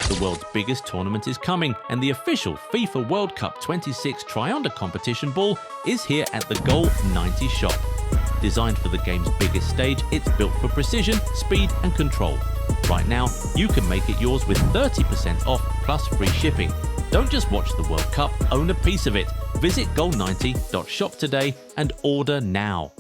The world's biggest tournament is coming, and the official FIFA World Cup 26 Tri-Under competition ball is here at the Goal 90 shop. Designed for the game's biggest stage, it's built for precision, speed and control. Right now, you can make it yours with 30% off plus free shipping. Don't just watch the World Cup, own a piece of it. Visit goal90.shop today and order now.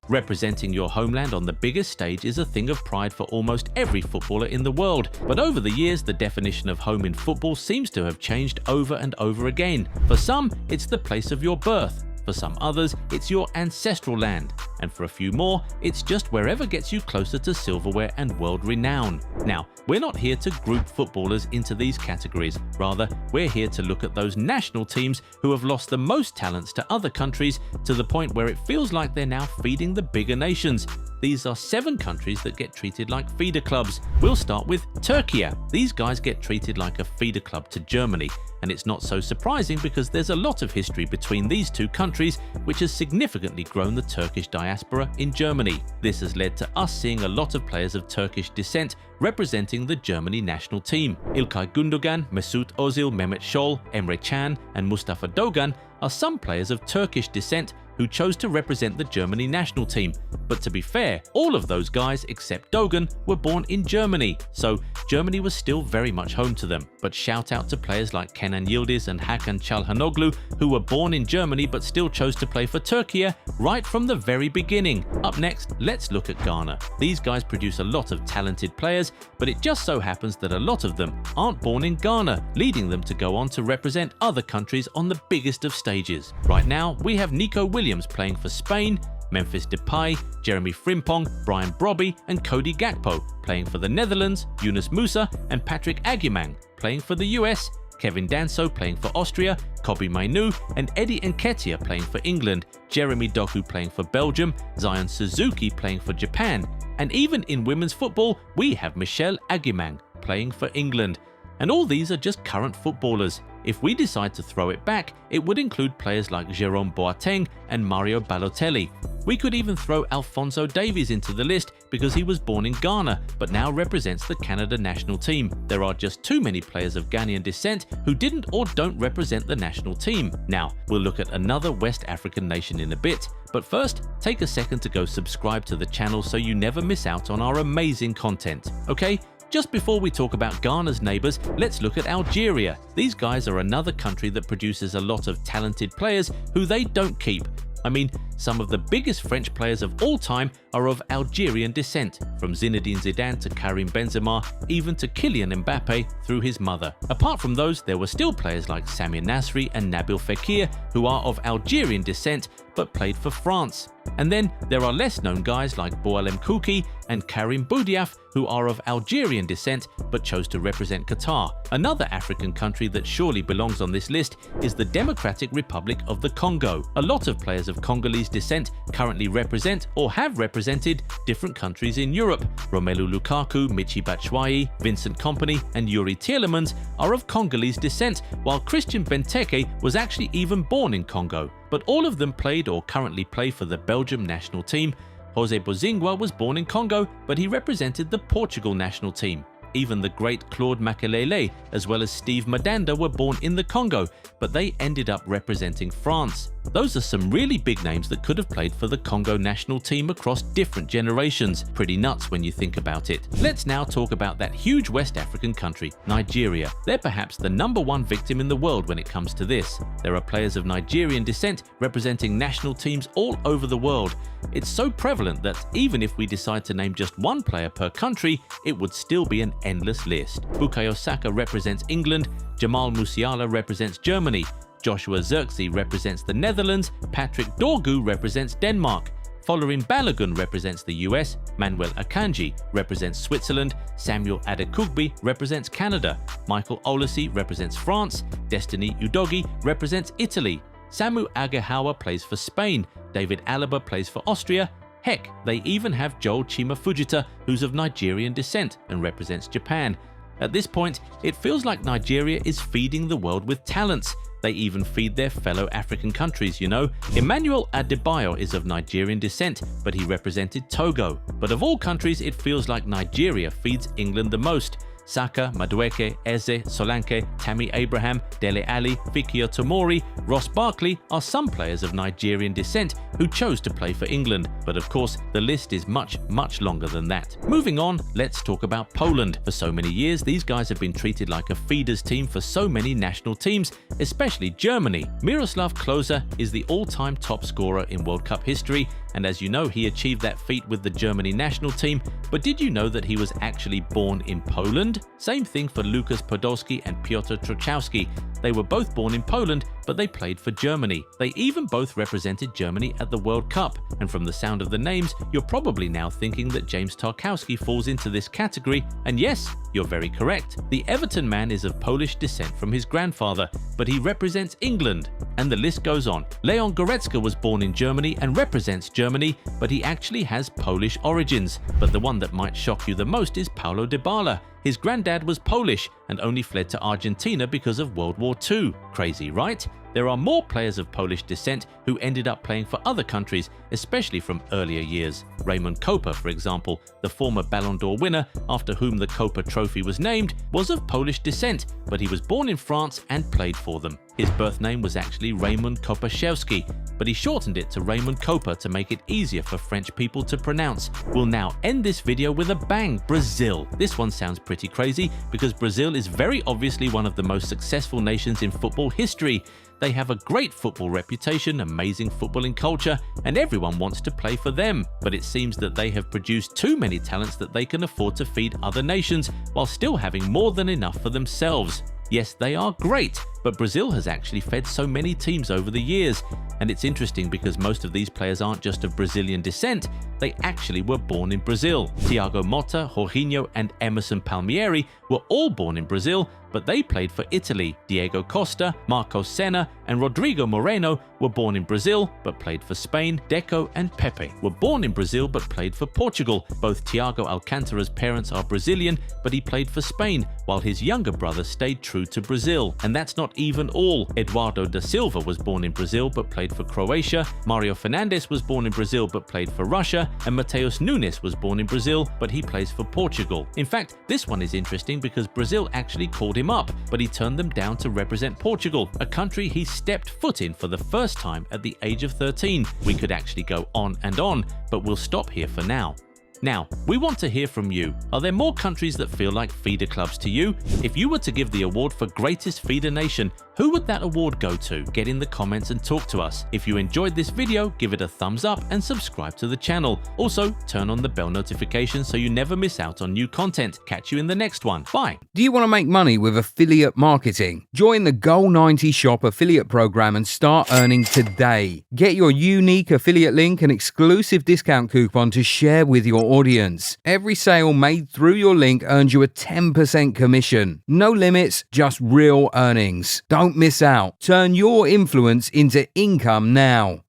Representing your homeland on the biggest stage is a thing of pride for almost every footballer in the world, but over the years the definition of home in football seems to have changed over and over again. For some, it's the place of your birth. For some others, it's your ancestral land, and for a few more, it's just wherever gets you closer to silverware and world renown. Now, we're not here to group footballers into these categories. Rather, we're here to look at those national teams who have lost the most talents to other countries to the point where it feels like they're now feeding the bigger nations. These are 7 countries that get treated like feeder clubs. We'll start with Turkey. These guys get treated like a feeder club to Germany, and it's not so surprising because there's a lot of history between these two countries which has significantly grown the Turkish diaspora in Germany. This has led to us seeing a lot of players of Turkish descent representing the Germany national team. İlkay Gündoğan, Mesut Özil, Mehmet Scholl, Emre Can and Mustafa Dogan are some players of Turkish descent who chose to represent the Germany national team. But to be fair, all of those guys except Dogan were born in Germany, so Germany was still very much home to them. But shout out to players like Kenan Yildiz and Hakan Çalhanoğlu who were born in Germany but still chose to play for Turkey right from the very beginning. Up next, let's look at Ghana. These guys produce a lot of talented players, but it just so happens that a lot of them aren't born in Ghana, leading them to go on to represent other countries on the biggest of stages. Right now, we have Nico Williams playing for Spain, Memphis Depay, Jeremy Frimpong, Brian Brobby and Cody Gakpo playing for the Netherlands, Yunus Musa and Patrick Agyemang playing for the US, Kevin Danso playing for Austria, Kobbie Mainoo and Eddie Nketiah playing for England, Jeremy Doku playing for Belgium, Zion Suzuki playing for Japan, and even in women's football we have Michelle Agyemang playing for England. And all these are just current footballers. If we decide to throw it back, it would include players like Jerome Boateng and Mario Balotelli. We could even throw Alphonso Davies into the list because he was born in Ghana but now represents the Canada national team. There are just too many players of Ghanaian descent who didn't or don't represent the national team. Now, we'll look at another West African nation in a bit, but first, take a second to go subscribe to the channel so you never miss out on our amazing content, okay? Just before we talk about Ghana's neighbours, let's look at Algeria. These guys are another country that produces a lot of talented players who they don't keep. I mean, some of the biggest French players of all time are of Algerian descent, from Zinedine Zidane to Karim Benzema, even to Kylian Mbappe through his mother. Apart from those, there were still players like Samir Nasri and Nabil Fekir who are of Algerian descent but played for France. And then there are less known guys like Boualem Kouki and Karim Boudiaf who are of Algerian descent but chose to represent Qatar. Another African country that surely belongs on this list is the Democratic Republic of the Congo. A lot of players of Congolese descent currently represent or have represented different countries in Europe. Romelu Lukaku, Michy Batshuayi, Vincent Kompany and Yuri Tielemans are of Congolese descent, while Christian Benteke was actually even born in Congo. But all of them played or currently play for the Belgium national team. Jose Bozingua was born in Congo, but he represented the Portugal national team. Even the great Claude Makelele as well as Steve Madanda were born in the Congo, but they ended up representing France. Those are some really big names that could have played for the Congo national team across different generations. Pretty nuts when you think about it. Let's now talk about that huge West African country, Nigeria. They're perhaps the #1 victim in the world when it comes to this. There are players of Nigerian descent representing national teams all over the world. It's so prevalent that even if we decide to name just one player per country, it would still be an endless list. Bukayo Saka represents England, Jamal Musiala represents Germany, Joshua Zirkzee represents the Netherlands, Patrick Dorgu represents Denmark, Folarin Balogun represents the US, Manuel Akanji represents Switzerland, Samuel Adekugbe represents Canada, Michael Olise represents France, Destiny Udogie represents Italy, Samu Agahawa plays for Spain, David Alaba plays for Austria. Heck, they even have Joel Chima Fujita, who's of Nigerian descent and represents Japan. At this point, it feels like Nigeria is feeding the world with talents. They even feed their fellow African countries, you know. Emmanuel Adebayo is of Nigerian descent, but he represented Togo. But of all countries, it feels like Nigeria feeds England the most. Saka, Madueke, Eze, Solanke, Tammy Abraham, Dele Alli, Fikio Tomori, Ross Barkley are some players of Nigerian descent who chose to play for England, but of course the list is much longer than that. Moving on, let's talk about Poland. For so many years, these guys have been treated like a feeders team for so many national teams, especially Germany. Miroslav Klose is the all-time top scorer in World Cup history, and as you know, he achieved that feat with the Germany national team, but did you know that he was actually born in Poland? Same thing for Lukas Podolski and Piotr Trochowski. They were both born in Poland, but they played for Germany. They even both represented Germany at the World Cup, and from the sound of the names, you're probably now thinking that James Tarkowski falls into this category, and yes, you're very correct. The Everton man is of Polish descent from his grandfather, but he represents England, and the list goes on. Leon Goretzka was born in Germany and represents Germany, but he actually has Polish origins. But the one that might shock you the most is Paulo Dybala. His granddad was Polish and only fled to Argentina because of World War II. Crazy, right? There are more players of Polish descent who ended up playing for other countries, especially from earlier years. Raymond Kopa, for example, the former Ballon d'Or winner, after whom the Kopa Trophy was named, was of Polish descent, but he was born in France and played for them. His birth name was actually Raymond Kopaszewski, but he shortened it to Raymond Kopa to make it easier for French people to pronounce. We'll now end this video with a bang: Brazil. This one sounds pretty crazy because Brazil is very obviously one of the most successful nations in football history. They have a great football reputation, amazing footballing culture, and everyone wants to play for them. But it seems that they have produced too many talents that they can afford to feed other nations while still having more than enough for themselves. Yes, they are great, but Brazil has actually fed so many teams over the years. And it's interesting because most of these players aren't just of Brazilian descent, they actually were born in Brazil. Thiago Motta, Jorginho, and Emerson Palmieri were all born in Brazil, but they played for Italy. Diego Costa, Marcos Senna, and Rodrigo Moreno were born in Brazil but played for Spain. Deco and Pepe were born in Brazil but played for Portugal. Both Thiago Alcantara's parents are Brazilian, but he played for Spain, while his younger brother stayed true to Brazil. And that's not even all. Eduardo da Silva was born in Brazil but played for Croatia. Mario Fernandes was born in Brazil but played for Russia. And Mateus Nunes was born in Brazil, but he plays for Portugal. In fact, this one is interesting because Brazil actually called him up, but he turned them down to represent Portugal, a country he stepped foot in for the first time at the age of 13. We could actually go on and on, but we'll stop here for now. Now, we want to hear from you. Are there more countries that feel like feeder clubs to you? If you were to give the award for greatest feeder nation, who would that award go to? Get in the comments and talk to us. If you enjoyed this video, give it a thumbs up and subscribe to the channel. Also, turn on the bell notification so you never miss out on new content. Catch you in the next one. Bye. Do you want to make money with affiliate marketing? Join the Goal 90 Shop affiliate program and start earning today. Get your unique affiliate link and exclusive discount coupon to share with your audience. Every sale made through your link earns you a 10% commission. No limits, just real earnings. Don't miss out. Turn your influence into income now.